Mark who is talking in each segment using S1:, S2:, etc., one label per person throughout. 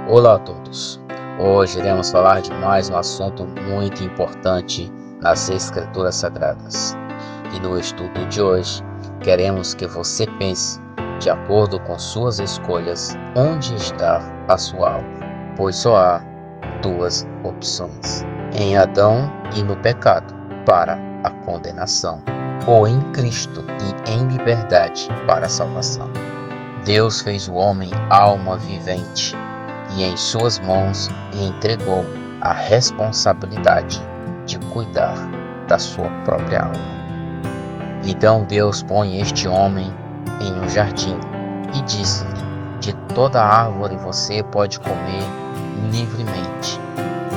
S1: Olá a todos. Hoje iremos falar de mais um assunto muito importante nas Escrituras Sagradas. E no estudo de hoje, queremos que você pense, de acordo com suas escolhas, onde está a sua alma. Pois só há duas opções: em Adão e no pecado, para a condenação, ou em Cristo e em liberdade para a salvação. Deus fez o homem alma vivente e em suas mãos entregou a responsabilidade de cuidar da sua própria alma. Então Deus põe este homem em um jardim e disse-lhe: de toda árvore você pode comer livremente,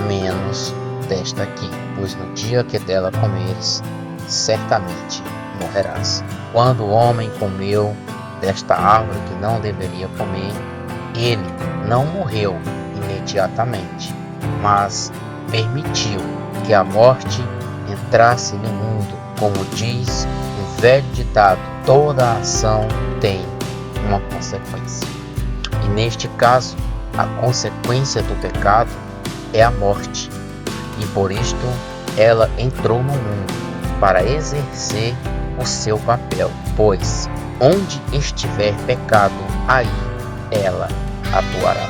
S1: menos desta aqui, pois no dia que dela comeres, certamente morrerás. Quando o homem comeu desta árvore que não deveria comer, ele não morreu imediatamente, mas permitiu que a morte entrasse no mundo. Como diz o velho ditado, toda ação tem uma consequência. E neste caso, a consequência do pecado é a morte. E por isto ela entrou no mundo para exercer o seu papel, pois onde estiver pecado, aí ela atuará.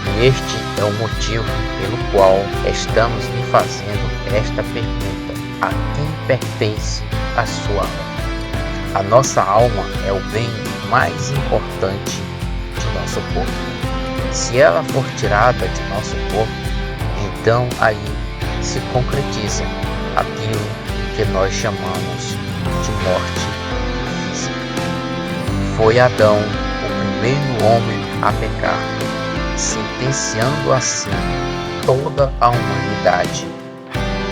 S1: E este é o motivo pelo qual estamos lhe fazendo esta pergunta: a quem pertence a sua alma? A nossa alma é o bem mais importante de nosso corpo. Se ela for tirada de nosso corpo, então aí se concretiza aquilo que nós chamamos de morte física. Foi Adão o primeiro homem a pecar, sentenciando assim toda a humanidade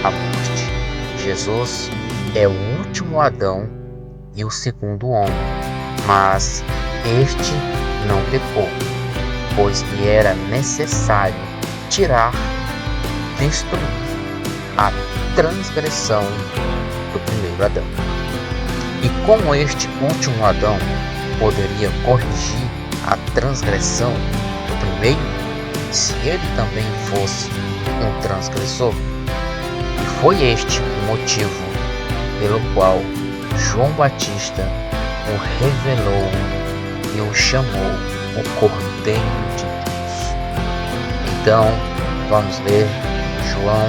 S1: à morte. Jesus é o último Adão e o segundo homem, mas este não pecou, pois lhe era necessário tirar, destruir a transgressão do primeiro Adão. E como este último Adão poderia corrigir a transgressão do primeiro, se ele também fosse um transgressor? E foi este o motivo pelo qual João Batista o revelou e o chamou o Cordeiro de Deus. Então, vamos ler João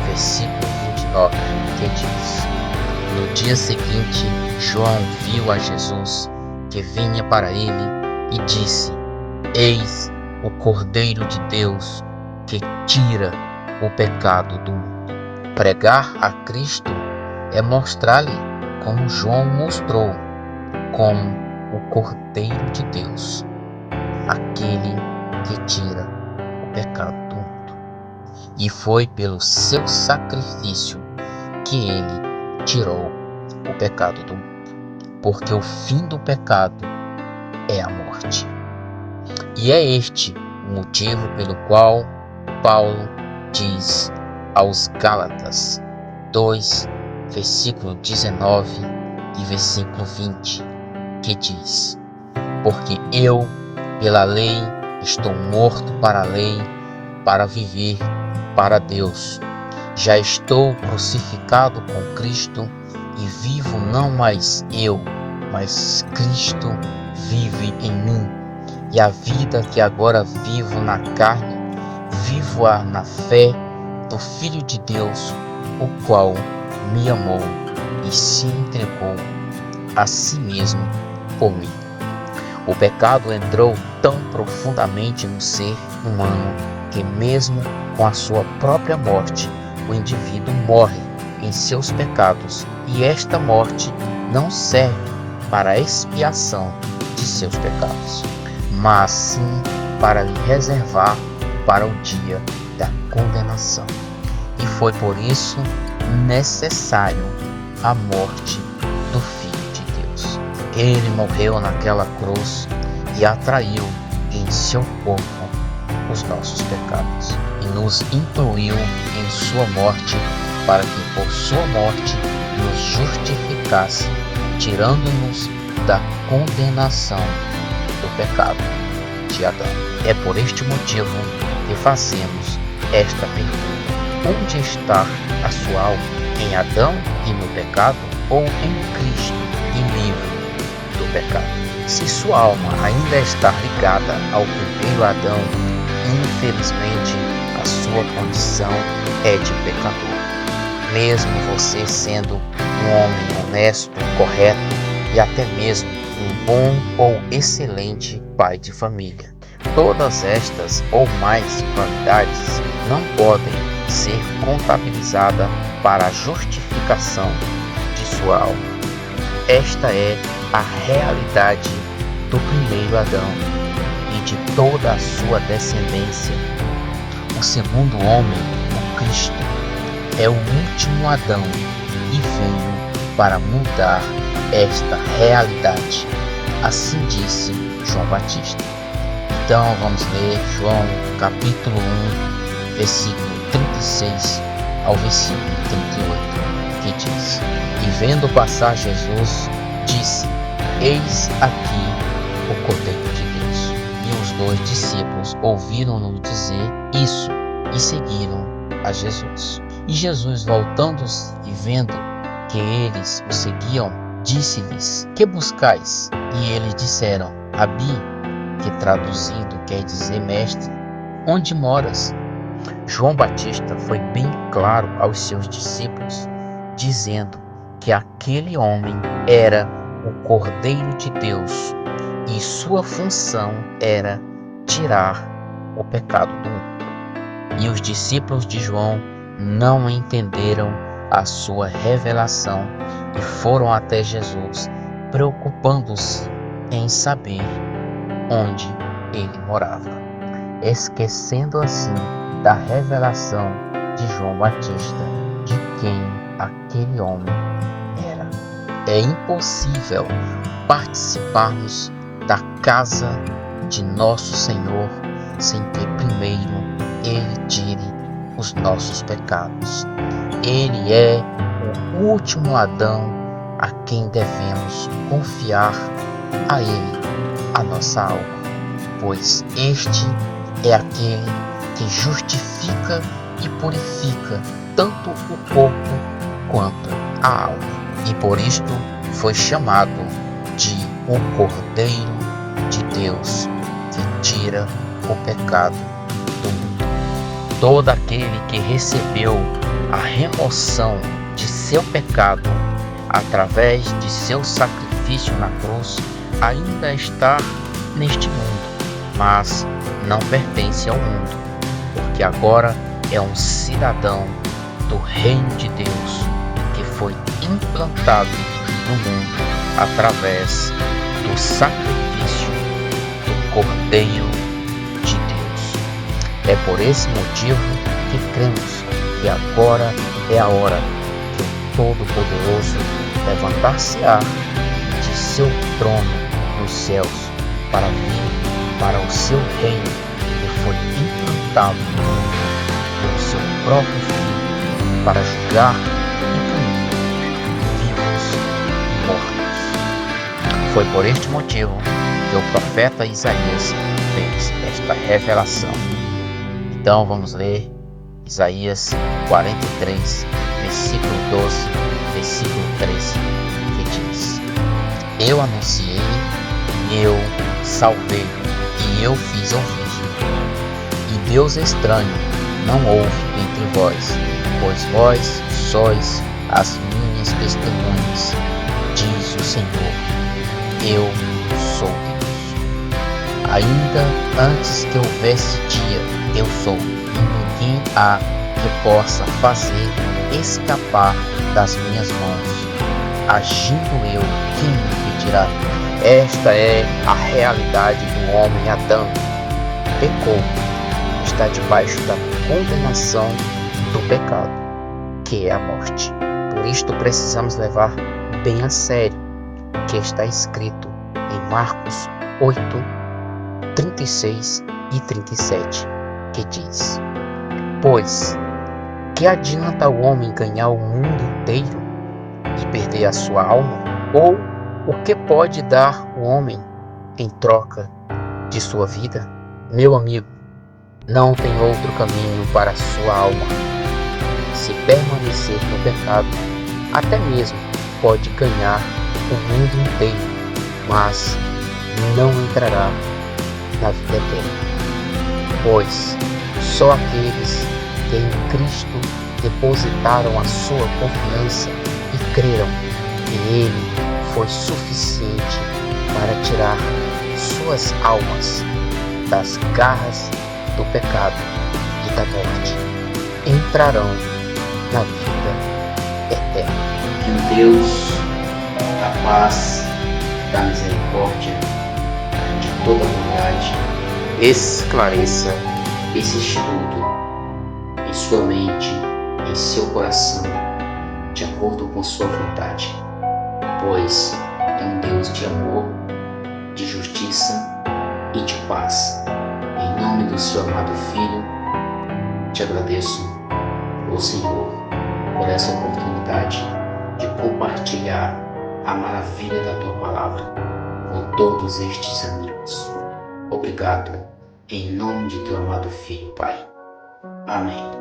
S1: 1, versículo 29, que diz: no dia seguinte, João viu a Jesus que vinha para ele e disse: eis o Cordeiro de Deus que tira o pecado do mundo. Pregar a Cristo é mostrar-lhe, como João mostrou, como o Cordeiro de Deus, aquele que tira o pecado do mundo. E foi pelo seu sacrifício que ele tirou o pecado do mundo, porque o fim do pecado é a morte. E é este o motivo pelo qual Paulo diz aos Gálatas 2, versículo 19 e versículo 20, que diz: porque eu, pela lei, estou morto para a lei, para viver para Deus. Já estou crucificado com Cristo e vivo não mais eu, mas Cristo vive em mim. E a vida que agora vivo na carne, vivo-a na fé do Filho de Deus, o qual me amou e se entregou a si mesmo por mim. O pecado entrou tão profundamente no ser humano que mesmo com a sua própria morte, o indivíduo morre em seus pecados, e esta morte não serve para a expiação de seus pecados, mas sim para lhe reservar para o dia da condenação. E foi por isso necessário a morte do Filho de Deus. Ele morreu naquela cruz e atraiu em seu corpo os nossos pecados e nos incluiu em sua morte, para que por sua morte nos justificasse, tirando-nos da condenação do pecado de Adão. É por este motivo que fazemos esta pergunta: onde está a sua alma? Em Adão e no pecado, ou em Cristo e livre do pecado? Se sua alma ainda está ligada ao primeiro Adão, infelizmente a sua condição é de pecador. Mesmo você sendo um homem honesto, correto e até mesmo um bom ou excelente pai de família, todas estas ou mais qualidades não podem ser contabilizadas para a justificação de sua alma. Esta é a realidade do primeiro Adão e de toda a sua descendência. O segundo homem, o Cristo, é o último Adão e veio para mudar esta realidade. Assim disse João Batista. Então vamos ler João capítulo 1, versículo 36 ao versículo 38, que diz: E vendo passar Jesus, disse: Eis aqui o Cordeiro de Deus. E os 2 discípulos ouviram-no dizer isso e seguiram a Jesus. E Jesus, voltando-se e vendo que eles o seguiam, disse-lhes: Que buscais? E eles disseram: Rabi, que traduzido quer dizer mestre, onde moras? João Batista foi bem claro aos seus discípulos, dizendo que aquele homem era o Cordeiro de Deus e sua função era tirar o pecado do mundo. E os discípulos de João não entenderam a sua revelação e foram até Jesus, preocupando-se em saber onde ele morava, esquecendo assim da revelação de João Batista de quem aquele homem era. É impossível participarmos da casa de nosso Senhor sem que primeiro Ele tire os nossos pecados. Ele é o último Adão a quem devemos confiar a Ele a nossa alma, pois este é aquele que justifica e purifica tanto o corpo quanto a alma, e por isto foi chamado de o Cordeiro de Deus que tira o pecado do mundo. Todo aquele que recebeu a remoção de seu pecado através de seu sacrifício na cruz ainda está neste mundo, mas não pertence ao mundo, porque agora é um cidadão do reino de Deus que foi implantado no mundo através do sacrifício do Cordeiro de Deus. É por esse motivo que cremos que agora é a hora que o Todo-Poderoso levantar-se-á de seu trono nos céus para vir para o seu reino que foi implantado no mundo pelo seu próprio Filho, para julgar e punir vivos e mortos. Foi por este motivo que o profeta Isaías fez esta revelação. Então vamos ler Isaías 43, versículo 12, versículo 13, que diz: Eu anunciei, eu salvei e eu fiz ouvir. E Deus estranho não houve entre vós, pois vós sois as minhas testemunhas, diz o Senhor. Eu sou Deus. Ainda antes que houvesse dia, eu sou, e ninguém há que possa fazer escapar das minhas mãos. Agindo eu, quem me impedirá? Esta é a realidade do homem Adão. Pecou, está debaixo da condenação do pecado, que é a morte. Por isto precisamos levar bem a sério o que está escrito em Marcos 8, 36 e 37, que diz: Pois, que adianta o homem ganhar o mundo inteiro e perder a sua alma? Ou o que pode dar o homem em troca de sua vida? Meu amigo, não tem outro caminho para a sua alma. Se permanecer no pecado, até mesmo pode ganhar o mundo inteiro, mas não entrará na vida eterna. Pois só aqueles que em Cristo depositaram a sua confiança e creram que Ele foi suficiente para tirar suas almas das garras do pecado e da morte, entrarão na vida eterna. Que o Deus da paz, da misericórdia, de toda bondade, esclareça esse estudo em sua mente, em seu coração, de acordo com sua vontade, pois é um Deus de amor, de justiça e de paz. Em nome do seu amado Filho, te agradeço, ó Senhor, por essa oportunidade de compartilhar a maravilha da Tua Palavra com todos estes amigos. Obrigado, em nome de Teu amado Filho, Pai. Amém.